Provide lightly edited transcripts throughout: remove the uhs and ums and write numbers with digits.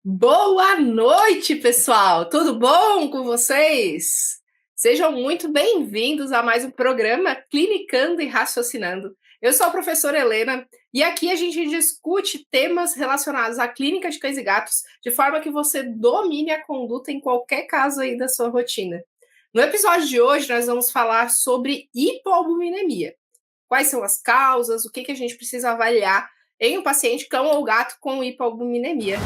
Boa noite, pessoal! Tudo bom com vocês? Sejam muito bem-vindos a mais um programa Clinicando e Raciocinando. Eu sou a professora Helena e aqui a gente discute temas relacionados à clínica de cães e gatos de forma que você domine a conduta em qualquer caso aí da sua rotina. No episódio de hoje, nós vamos falar sobre hipoalbuminemia. Quais são as causas, o que a gente precisa avaliar em um paciente cão ou gato com hipoalbuminemia.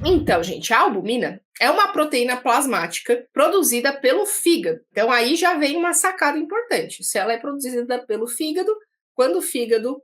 Então, gente, a albumina é uma proteína plasmática produzida pelo fígado. Então, aí já vem uma sacada importante. Se ela é produzida pelo fígado, quando o fígado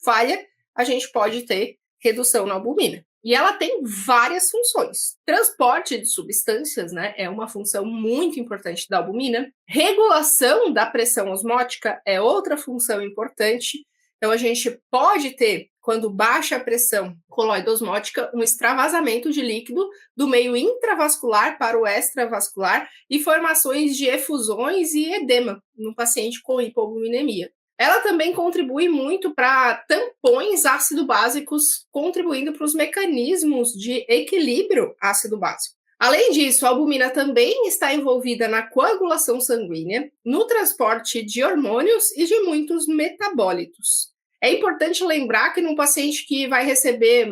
falha, a gente pode ter redução na albumina. E ela tem várias funções. Transporte de substâncias, né, é uma função muito importante da albumina. Regulação da pressão osmótica é outra função importante. Então, a gente pode ter, quando baixa a pressão coloidosmótica, um extravasamento de líquido do meio intravascular para o extravascular e formações de efusões e edema no paciente com hipoalbuminemia. Ela também contribui muito para tampões ácido-básicos, contribuindo para os mecanismos de equilíbrio ácido-básico. Além disso, a albumina também está envolvida na coagulação sanguínea, no transporte de hormônios e de muitos metabólitos. É importante lembrar que num paciente que vai receber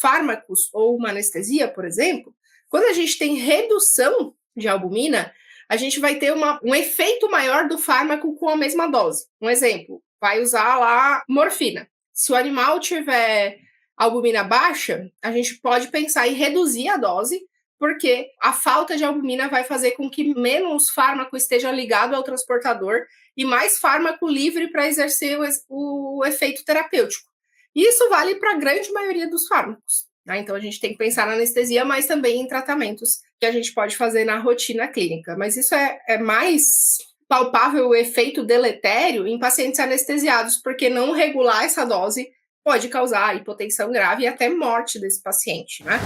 fármacos ou uma anestesia, por exemplo, quando a gente tem redução de albumina, a gente vai ter um efeito maior do fármaco com a mesma dose. Um exemplo, vai usar lá morfina. Se o animal tiver albumina baixa, a gente pode pensar em reduzir a dose, porque a falta de albumina vai fazer com que menos fármaco esteja ligado ao transportador e mais fármaco livre para exercer o efeito terapêutico. Isso vale para a grande maioria dos fármacos. Né? Então, a gente tem que pensar na anestesia, mas também em tratamentos que a gente pode fazer na rotina clínica. Mas isso é mais palpável o efeito deletério em pacientes anestesiados, porque não regular essa dose pode causar hipotensão grave e até morte desse paciente, né?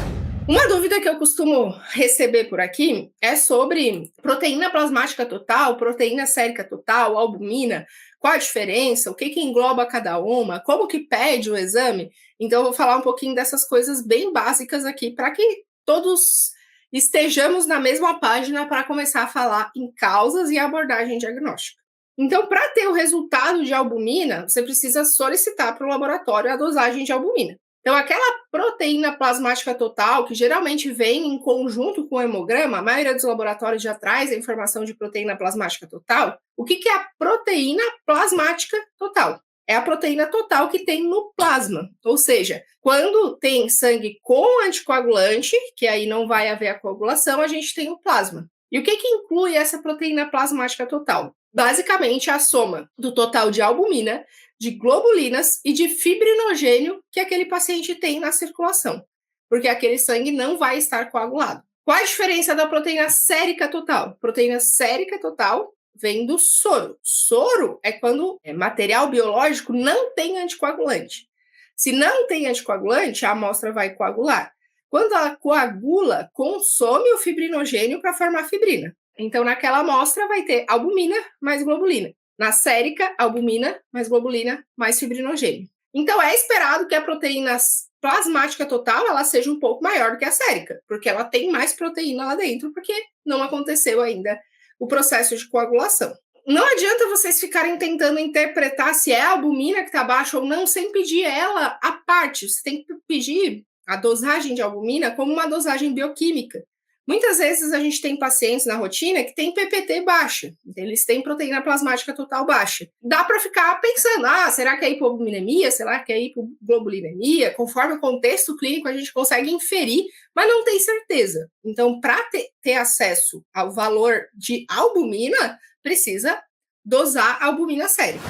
Uma dúvida que eu costumo receber por aqui é sobre proteína plasmática total, proteína sérica total, albumina, qual a diferença, o que engloba cada uma, como que pede o exame. Então, eu vou falar um pouquinho dessas coisas bem básicas aqui para que todos estejamos na mesma página para começar a falar em causas e abordagem diagnóstica. Então, para ter o resultado de albumina, você precisa solicitar para o laboratório a dosagem de albumina. Então, aquela proteína plasmática total, que geralmente vem em conjunto com o hemograma, a maioria dos laboratórios já traz a informação de proteína plasmática total. O que é a proteína plasmática total? É a proteína total que tem no plasma. Ou seja, quando tem sangue com anticoagulante, que aí não vai haver a coagulação, a gente tem o plasma. E o que inclui essa proteína plasmática total? Basicamente, a soma do total de albumina, de globulinas e de fibrinogênio que aquele paciente tem na circulação, porque aquele sangue não vai estar coagulado. Qual a diferença da proteína sérica total? Proteína sérica total vem do soro. Soro é quando material biológico não tem anticoagulante. Se não tem anticoagulante, a amostra vai coagular. Quando ela coagula, consome o fibrinogênio para formar fibrina. Então, naquela amostra vai ter albumina mais globulina. Na sérica, albumina mais globulina mais fibrinogênio. Então, é esperado que a proteína plasmática total ela seja um pouco maior do que a sérica, porque ela tem mais proteína lá dentro, porque não aconteceu ainda o processo de coagulação. Não adianta vocês ficarem tentando interpretar se é a albumina que está baixa ou não, sem pedir ela à parte. Você tem que pedir a dosagem de albumina como uma dosagem bioquímica. Muitas vezes a gente tem pacientes na rotina que têm PPT baixa, eles têm proteína plasmática total baixa. Dá para ficar pensando, será que é hipoalbuminemia? Será que é hipoglobulinemia? Conforme o contexto clínico a gente consegue inferir, mas não tem certeza. Então, para ter acesso ao valor de albumina, precisa dosar a albumina sérica.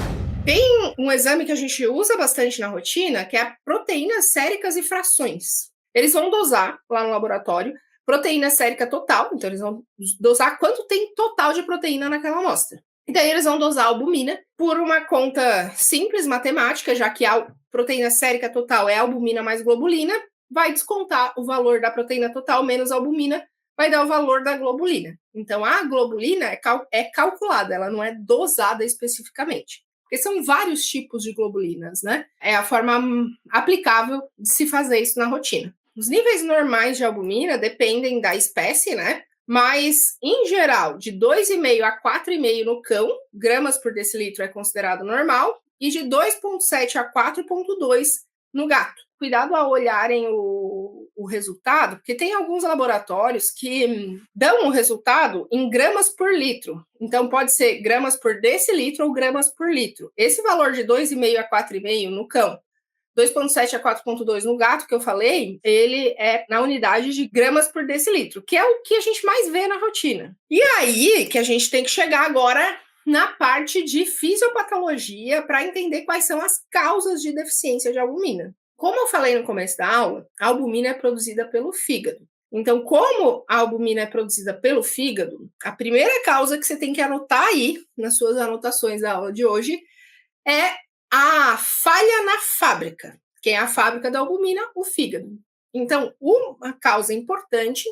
Tem um exame que a gente usa bastante na rotina, que é a proteínas séricas e frações. Eles vão dosar lá no laboratório proteína sérica total, então eles vão dosar quanto tem total de proteína naquela amostra. E daí eles vão dosar a albumina por uma conta simples, matemática, já que a proteína sérica total é albumina mais globulina, vai descontar o valor da proteína total menos albumina, vai dar o valor da globulina. Então, a globulina é calculada, ela não é dosada especificamente. Porque são vários tipos de globulinas, né? É a forma aplicável de se fazer isso na rotina. Os níveis normais de albumina dependem da espécie, né? Mas, em geral, de 2,5 a 4,5 no cão, gramas por decilitro é considerado normal, e de 2,7 a 4,2 no gato. Cuidado ao olharem o resultado, porque tem alguns laboratórios que dão o resultado em gramas por litro. Então, pode ser gramas por decilitro ou gramas por litro. Esse valor de 2,5 a 4,5 no cão, 2,7 a 4,2 no gato, que eu falei, ele é na unidade de gramas por decilitro, que é o que a gente mais vê na rotina. E aí que a gente tem que chegar agora na parte de fisiopatologia para entender quais são as causas de deficiência de albumina. Como eu falei no começo da aula, a albumina é produzida pelo fígado. Então, como a albumina é produzida pelo fígado, a primeira causa que você tem que anotar aí nas suas anotações da aula de hoje é a falha na fábrica. Quem é a fábrica da albumina? O fígado. Então, uma causa importante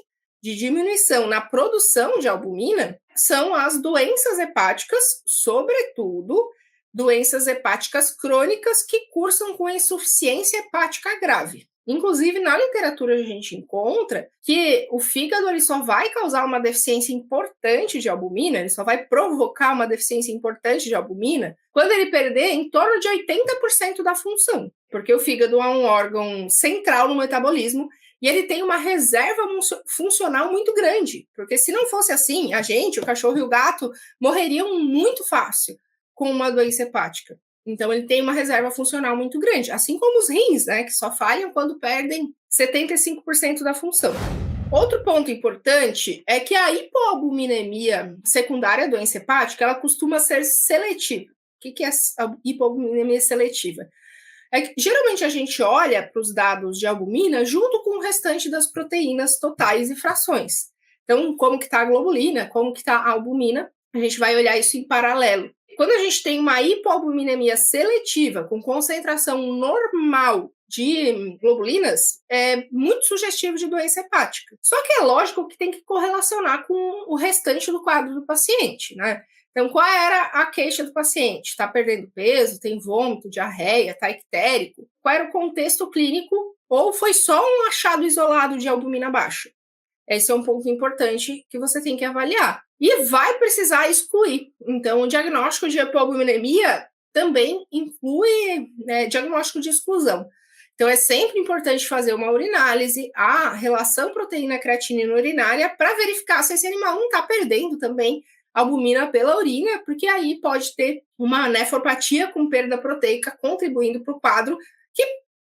de diminuição na produção de albumina são as doenças hepáticas, sobretudo doenças hepáticas crônicas que cursam com insuficiência hepática grave. Inclusive, na literatura a gente encontra que o fígado ele só vai causar uma deficiência importante de albumina, ele só vai provocar uma deficiência importante de albumina quando ele perder em torno de 80% da função, porque o fígado é um órgão central no metabolismo e ele tem uma reserva funcional muito grande, porque se não fosse assim, a gente, o cachorro e o gato, morreriam muito fácil com uma doença hepática. Então, ele tem uma reserva funcional muito grande, assim como os rins, né, que só falham quando perdem 75% da função. Outro ponto importante é que a hipoalbuminemia secundária à doença hepática, ela costuma ser seletiva. O que é a hipoalbuminemia seletiva? É que, geralmente a gente olha para os dados de albumina junto com o restante das proteínas totais e frações. Então, como que está a globulina, como que está a albumina, a gente vai olhar isso em paralelo. Quando a gente tem uma hipoalbuminemia seletiva, com concentração normal de globulinas, é muito sugestivo de doença hepática. Só que é lógico que tem que correlacionar com o restante do quadro do paciente, né? Então, qual era a queixa do paciente? Está perdendo peso, tem vômito, diarreia, está ictérico? Qual era o contexto clínico? Ou foi só um achado isolado de albumina baixa? Esse é um ponto importante que você tem que avaliar. E vai precisar excluir. Então, o diagnóstico de hipoalbuminemia também inclui diagnóstico de exclusão. Então, é sempre importante fazer uma urinálise, a relação proteína-creatinina urinária, para verificar se esse animal não está perdendo também albumina pela urina, porque aí pode ter uma nefropatia com perda proteica contribuindo para o quadro, que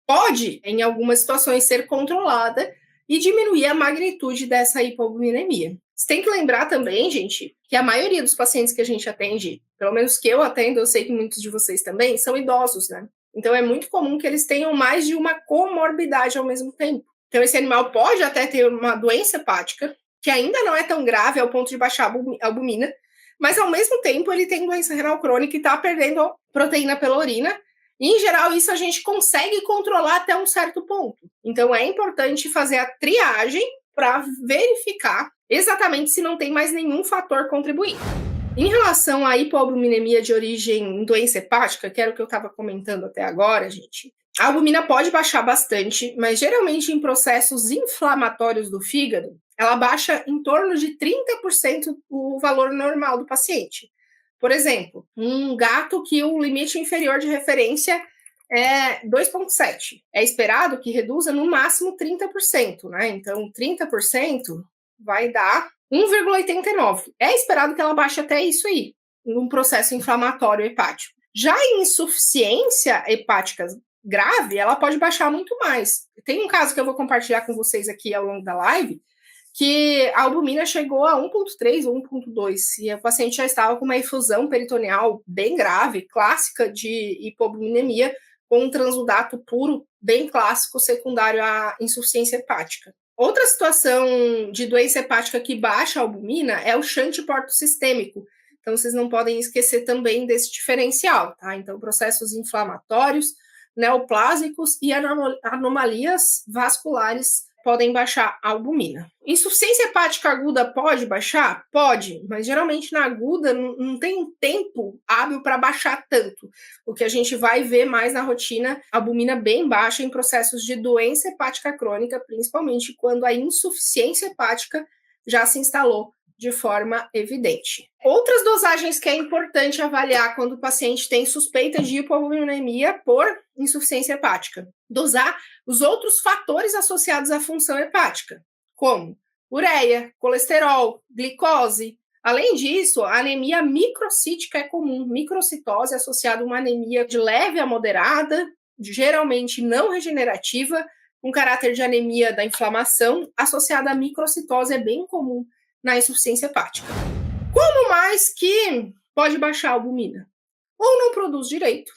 pode, em algumas situações, ser controlada e diminuir a magnitude dessa hipoalbuminemia. Você tem que lembrar também, gente, que a maioria dos pacientes que a gente atende, pelo menos que eu atendo, eu sei que muitos de vocês também, são idosos, né? Então, é muito comum que eles tenham mais de uma comorbidade ao mesmo tempo. Então, esse animal pode até ter uma doença hepática, que ainda não é tão grave ao ponto de baixar a albumina, mas, ao mesmo tempo, ele tem doença renal crônica e está perdendo proteína pela urina. E, em geral, isso a gente consegue controlar até um certo ponto. Então, é importante fazer a triagem para verificar exatamente se não tem mais nenhum fator contribuindo. Em relação à hipoalbuminemia de origem doença hepática, que era o que eu estava comentando até agora, gente, a albumina pode baixar bastante, mas geralmente em processos inflamatórios do fígado, ela baixa em torno de 30% o valor normal do paciente. Por exemplo, um gato que o limite inferior de referência é 2,7. É esperado que reduza no máximo 30%, né? Então, 30% vai dar 1,89. É esperado que ela baixe até isso aí, num processo inflamatório hepático. Já em insuficiência hepática grave, ela pode baixar muito mais. Tem um caso que eu vou compartilhar com vocês aqui ao longo da live, que a albumina chegou a 1,3 ou 1,2 e o paciente já estava com uma efusão peritoneal bem grave, clássica de hipoalbuminemia, com um transudato puro, bem clássico, secundário à insuficiência hepática. Outra situação de doença hepática que baixa a albumina é o shunt portosistêmico. Então, vocês não podem esquecer também desse diferencial, tá? Então, processos inflamatórios, neoplásicos e anomalias vasculares podem baixar a albumina. Insuficiência hepática aguda pode baixar? Pode, mas geralmente na aguda não tem um tempo hábil para baixar tanto. O que a gente vai ver mais na rotina, albumina bem baixa em processos de doença hepática crônica, principalmente quando a insuficiência hepática já se instalou de forma evidente. Outras dosagens que é importante avaliar quando o paciente tem suspeita de hipoalbuminemia por insuficiência hepática. Dosar os outros fatores associados à função hepática, como ureia, colesterol, glicose. Além disso, a anemia microcítica é comum. Microcitose associada a uma anemia de leve a moderada, geralmente não regenerativa, com caráter de anemia da inflamação, associada à microcitose é bem comum na insuficiência hepática. Como mais que pode baixar a albumina? Ou não produz direito,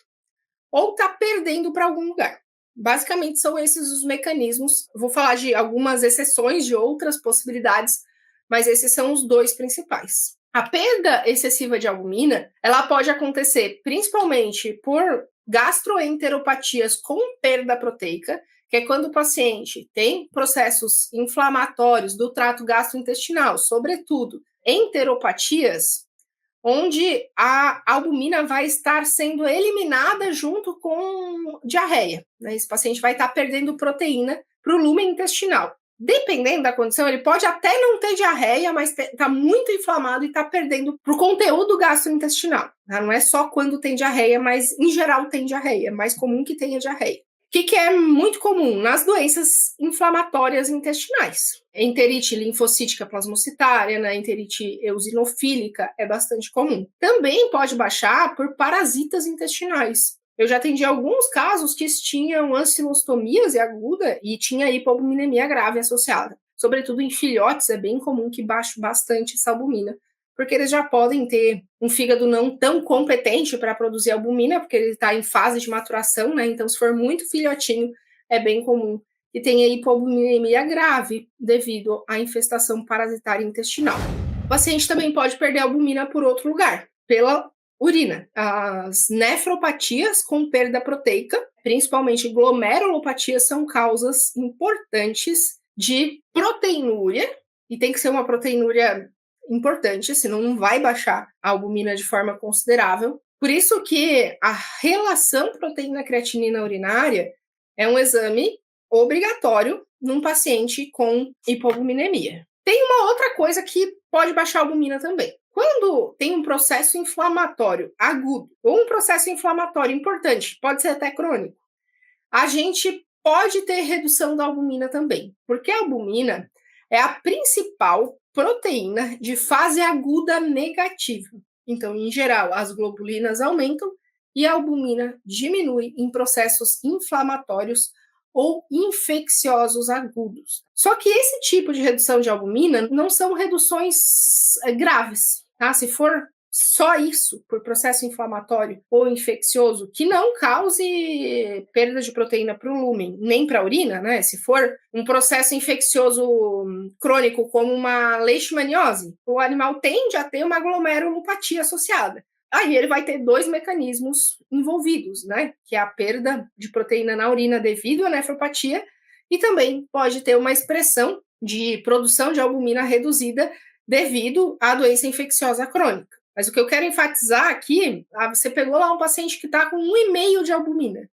ou está perdendo para algum lugar. Basicamente são esses os mecanismos. Vou falar de algumas exceções de outras possibilidades, mas esses são os dois principais. A perda excessiva de albumina, ela pode acontecer principalmente por gastroenteropatias com perda proteica, que é quando o paciente tem processos inflamatórios do trato gastrointestinal, sobretudo enteropatias, onde a albumina vai estar sendo eliminada junto com diarreia. Esse paciente vai estar perdendo proteína para o lumen intestinal. Dependendo da condição, ele pode até não ter diarreia, mas está muito inflamado e está perdendo para o conteúdo gastrointestinal. Não é só quando tem diarreia, mas em geral tem diarreia. É mais comum que tenha diarreia. O que é muito comum? Nas doenças inflamatórias intestinais. Enterite linfocítica plasmocitária, na enterite eosinofílica é bastante comum. Também pode baixar por parasitas intestinais. Eu já atendi alguns casos que tinham ancilostomiase aguda e tinha hipoalbuminemia grave associada. Sobretudo em filhotes é bem comum que baixe bastante essa albumina, porque eles já podem ter um fígado não tão competente para produzir albumina, porque ele está em fase de maturação, né? Então, se for muito filhotinho, é bem comum que tenha hipoalbuminemia grave devido à infestação parasitária intestinal. O paciente também pode perder albumina por outro lugar, pela urina. As nefropatias com perda proteica, principalmente glomerulopatias, são causas importantes de proteinúria, e tem que ser uma proteinúria importante, senão não vai baixar a albumina de forma considerável. Por isso que a relação proteína-creatinina urinária é um exame obrigatório num paciente com hipoalbuminemia. Tem uma outra coisa que pode baixar a albumina também. Quando tem um processo inflamatório agudo ou um processo inflamatório importante, pode ser até crônico, a gente pode ter redução da albumina também, porque a albumina é a principal proteína de fase aguda negativa. Então, em geral, as globulinas aumentam e a albumina diminui em processos inflamatórios ou infecciosos agudos. Só que esse tipo de redução de albumina não são reduções graves, tá? Se for só isso, por processo inflamatório ou infeccioso, que não cause perda de proteína para o lúmen, nem para a urina, né? Se for um processo infeccioso crônico, como uma leishmaniose, o animal tende a ter uma glomerulopatia associada. Aí ele vai ter dois mecanismos envolvidos, né? Que é a perda de proteína na urina devido à nefropatia e também pode ter uma expressão de produção de albumina reduzida devido à doença infecciosa crônica. Mas o que eu quero enfatizar aqui, você pegou lá um paciente que está com 1,5 de albumina.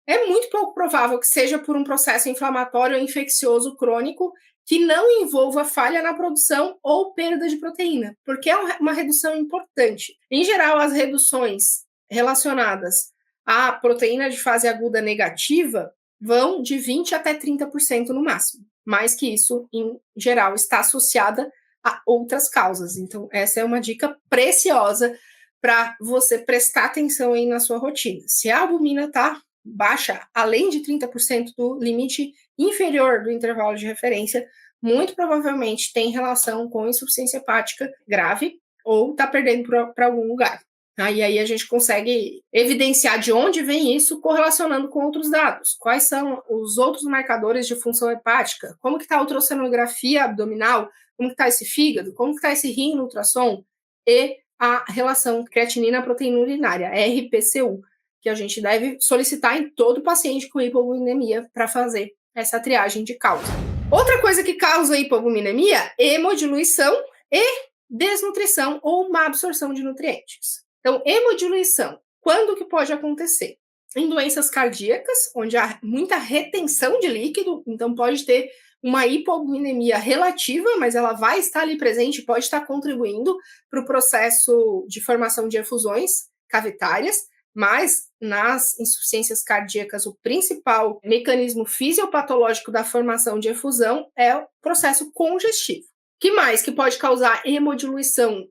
É muito pouco provável que seja por um processo inflamatório ou infeccioso crônico que não envolva falha na produção ou perda de proteína, porque é uma redução importante. Em geral, as reduções relacionadas à proteína de fase aguda negativa vão de 20% até 30% no máximo. Mais que isso, em geral, está associada a outras causas. Então, essa é uma dica preciosa para você prestar atenção aí na sua rotina. Se a albumina está baixa, além de 30% do limite inferior do intervalo de referência, muito provavelmente tem relação com insuficiência hepática grave ou está perdendo para algum lugar. E aí a gente consegue evidenciar de onde vem isso correlacionando com outros dados. Quais são os outros marcadores de função hepática? Como que está a ultrassonografia abdominal? Como que está esse fígado? Como que está esse rim no ultrassom? E a relação creatinina-proteína urinária, RPCU, que a gente deve solicitar em todo paciente com hipoalbuminemia para fazer essa triagem de causa. Outra coisa que causa hipoalbuminemia, hemodiluição e desnutrição ou má absorção de nutrientes. Então, hemodiluição, quando que pode acontecer? Em doenças cardíacas, onde há muita retenção de líquido, então pode ter uma hipoalbuminemia relativa, mas ela vai estar ali presente, pode estar contribuindo para o processo de formação de efusões cavitárias, mas nas insuficiências cardíacas, o principal mecanismo fisiopatológico da formação de efusão é o processo congestivo. Que mais que pode causar hemodiluição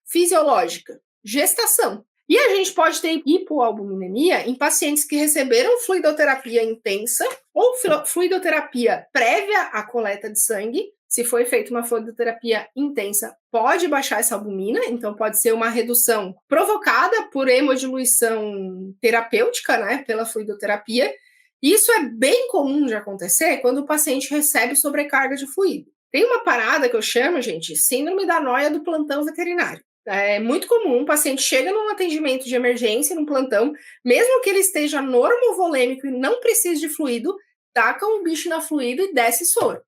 fisiológica? Gestação. E a gente pode ter hipoalbuminemia em pacientes que receberam fluidoterapia intensa ou fluidoterapia prévia à coleta de sangue. Se foi feita uma fluidoterapia intensa, pode baixar essa albumina, então pode ser uma redução provocada por hemodiluição terapêutica, né, pela fluidoterapia. Isso é bem comum de acontecer quando o paciente recebe sobrecarga de fluido. Tem uma parada que eu chamo, gente, síndrome da noia do plantão veterinário. É muito comum, o paciente chega num atendimento de emergência, num plantão, mesmo que ele esteja normovolêmico e não precise de fluido, tacam o bicho na fluido e desce soro.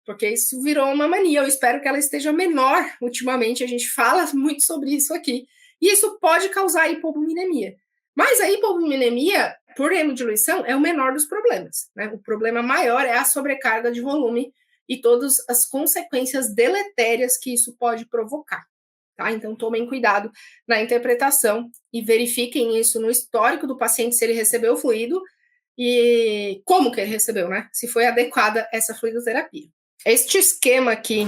Porque isso virou uma mania, eu espero que ela esteja menor ultimamente, a gente fala muito sobre isso aqui. E isso pode causar hipoalbuminemia. Mas a hipoalbuminemia, por hemodiluição, é o menor dos problemas, né? O problema maior é a sobrecarga de volume e todas as consequências deletérias que isso pode provocar. Tá? Então, tomem cuidado na interpretação e verifiquem isso no histórico do paciente, se ele recebeu o fluido e como que ele recebeu, né? Se foi adequada essa fluidoterapia. Este esquema aqui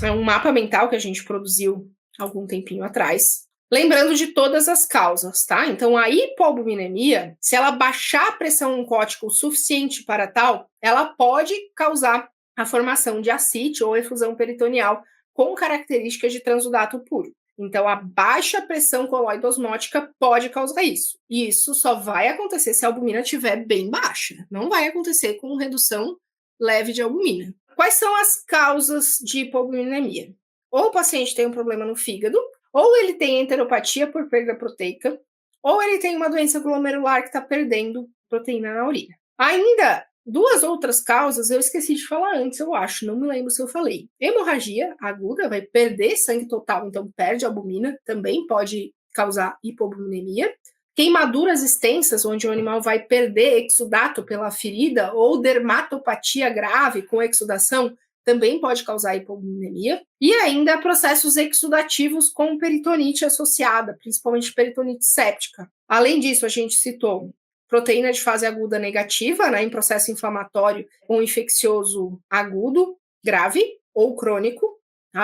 é um mapa mental que a gente produziu algum tempinho atrás, lembrando de todas as causas, tá? Então, a hipoalbuminemia, se ela baixar a pressão oncótica o suficiente para tal, ela pode causar a formação de ascite ou efusão peritoneal com características de transudato puro. Então, a baixa pressão coloide osmótica pode causar isso. E isso só vai acontecer se a albumina estiver bem baixa. Não vai acontecer com redução leve de albumina. Quais são as causas de hipoalbuminemia? Ou o paciente tem um problema no fígado, ou ele tem enteropatia por perda proteica, ou ele tem uma doença glomerular que está perdendo proteína na urina. Ainda, duas outras causas eu esqueci de falar antes, eu acho, não me lembro se eu falei. Hemorragia aguda, vai perder sangue total, então perde albumina, também pode causar hipoalbuminemia. Queimaduras extensas, onde o animal vai perder exudato pela ferida, ou dermatopatia grave com exudação, também pode causar hipoalbuminemia. E ainda processos exudativos com peritonite associada, principalmente peritonite séptica. Além disso, a gente citou proteína de fase aguda negativa, né, em processo inflamatório ou infeccioso agudo, grave ou crônico.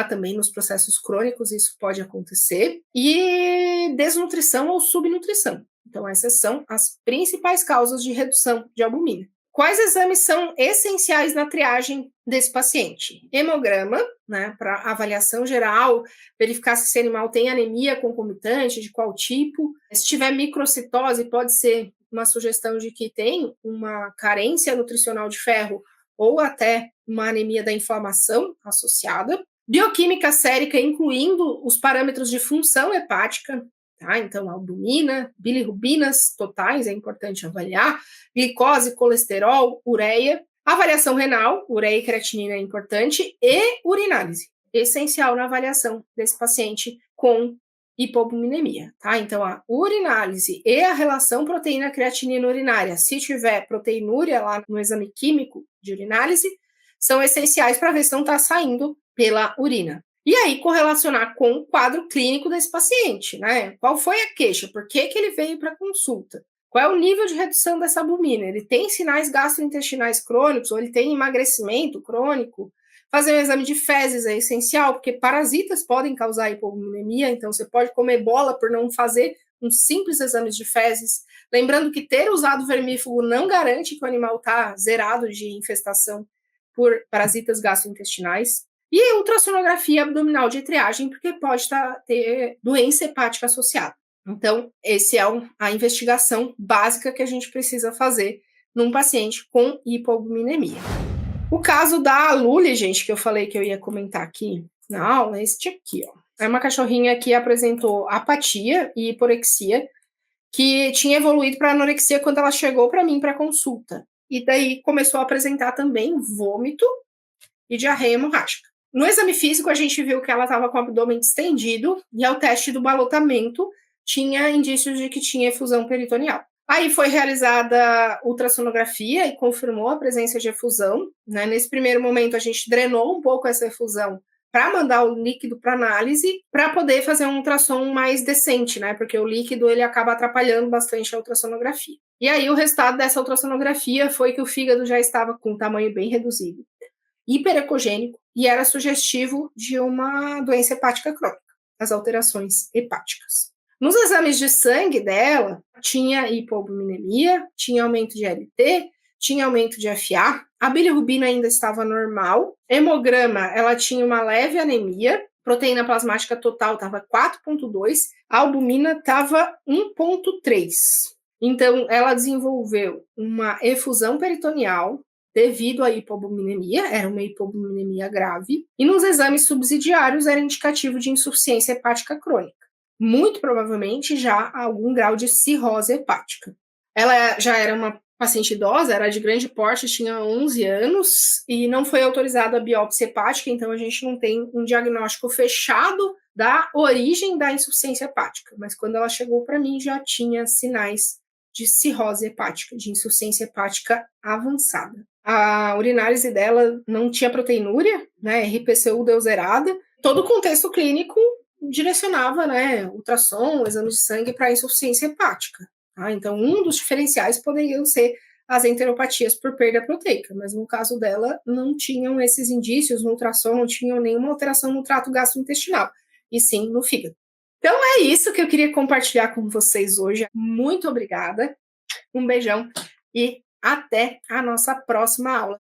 Também nos processos crônicos isso pode acontecer. E desnutrição ou subnutrição. Então, essas são as principais causas de redução de albumina. Quais exames são essenciais na triagem desse paciente? Hemograma, né, para avaliação geral, verificar se esse animal tem anemia concomitante, de qual tipo. Se tiver microcitose, pode ser uma sugestão de que tem uma carência nutricional de ferro ou até uma anemia da inflamação associada. Bioquímica sérica, incluindo os parâmetros de função hepática, tá? Então, albumina, bilirrubinas totais, é importante avaliar, glicose, colesterol, ureia, avaliação renal, ureia e creatinina é importante, e urinálise, essencial na avaliação desse paciente com hipoalbuminemia, tá? Então, a urinálise e a relação proteína-creatinina urinária, se tiver proteinúria lá no exame químico de urinálise, são essenciais para ver se não está saindo pela urina. E aí, correlacionar com o quadro clínico desse paciente, né? Qual foi a queixa? Por que ele veio para consulta? Qual é o nível de redução dessa albumina? Ele tem sinais gastrointestinais crônicos ou ele tem emagrecimento crônico? Fazer um exame de fezes é essencial, porque parasitas podem causar hipoalbuminemia, então você pode comer bola por não fazer um simples exame de fezes. Lembrando que ter usado vermífugo não garante que o animal está zerado de infestação por parasitas gastrointestinais. E a ultrassonografia abdominal de triagem, porque pode ter doença hepática associada. Então, essa é a investigação básica que a gente precisa fazer num paciente com hipoalbuminemia. O caso da Luli, gente, que eu falei que eu ia comentar aqui na aula, é este aqui, ó. É uma cachorrinha que apresentou apatia e hiporexia, que tinha evoluído para anorexia quando ela chegou para mim para consulta. E daí começou a apresentar também vômito e diarreia hemorrágica. No exame físico, a gente viu que ela estava com o abdômen distendido e ao teste do balotamento tinha indícios de que tinha efusão peritoneal. Aí foi realizada ultrassonografia e confirmou a presença de efusão, né? Nesse primeiro momento, a gente drenou um pouco essa efusão para mandar o líquido para análise, para poder fazer um ultrassom mais decente, né? Porque o líquido ele acaba atrapalhando bastante a ultrassonografia. E aí o resultado dessa ultrassonografia foi que o fígado já estava com um tamanho bem reduzido, hiperecogênico, e era sugestivo de uma doença hepática crônica, as alterações hepáticas. Nos exames de sangue dela, tinha hipoalbuminemia, tinha aumento de LT, tinha aumento de FA, a bilirrubina ainda estava normal, hemograma, ela tinha uma leve anemia, proteína plasmática total estava 4,2, a albumina estava 1,3. Então, ela desenvolveu uma efusão peritoneal devido à hipoalbuminemia, era uma hipoalbuminemia grave, e nos exames subsidiários era indicativo de insuficiência hepática crônica. Muito provavelmente já algum grau de cirrose hepática. Ela já era uma paciente idosa, era de grande porte, tinha 11 anos e não foi autorizada a biópsia hepática, então a gente não tem um diagnóstico fechado da origem da insuficiência hepática, mas quando ela chegou para mim já tinha sinais de cirrose hepática, de insuficiência hepática avançada. A urinálise dela não tinha proteinúria, né, RPCU deu zerada, todo o contexto clínico direcionava, né, ultrassom, exame de sangue para insuficiência hepática. Tá? Então, um dos diferenciais poderiam ser as enteropatias por perda proteica, mas no caso dela não tinham esses indícios no ultrassom, não tinham nenhuma alteração no trato gastrointestinal, e sim no fígado. Então é isso que eu queria compartilhar com vocês hoje. Muito obrigada, um beijão e até a nossa próxima aula.